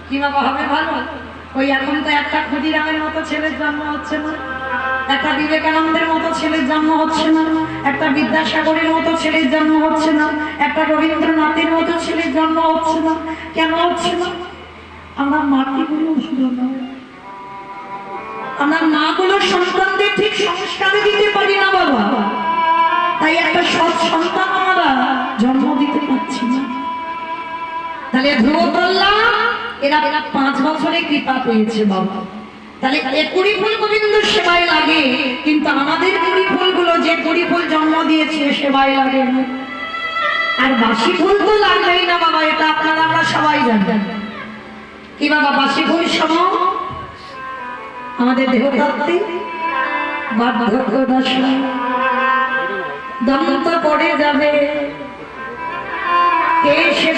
কি বাবা হবে ভালো? ওই এখন তো একটা ক্ষুদিরামের মতো ছেলের জন্ম হচ্ছে না, একটা বিবেকানন্দের মতো ছেলের জন্ম হচ্ছে না, একটা বিদ্যাসাগরের মতো ছেলের জন্ম হচ্ছে না, একটা রবীন্দ্রনাথের মতো ছেলের জন্ম হচ্ছে না। কেন হচ্ছে না? আমরা মাটিগুলো ভালো না, আমরা মাগুলোর সন্তানদের ঠিক সংস্কার দিতে পারি না বাবা। তাই একটা সৎ সন্তান আমরা জন্ম দিতে পারছি না। তাহলে ধ্রুবতল্লা এরা 5 বছরে কৃপা পেয়েছে বাবা। তাহলে কুড়ি ফুল গোবিন্দ সেবায় লাগে, কিন্তু আমাদের কুড়ি ফুলগুলো যে কুড়ি ফুল জন্ম দিয়েছে সেবায় লাগে না। আর বাসি ফুল তো লাগবেই না বাবা, এটা আপনারা আমরা সবাই জানেন। কি বাবা বাসি ফুল সম আমাদের দেহতত্ত্বে বার্ধক্য দশা দন্ত পড়ে যাবে কে সে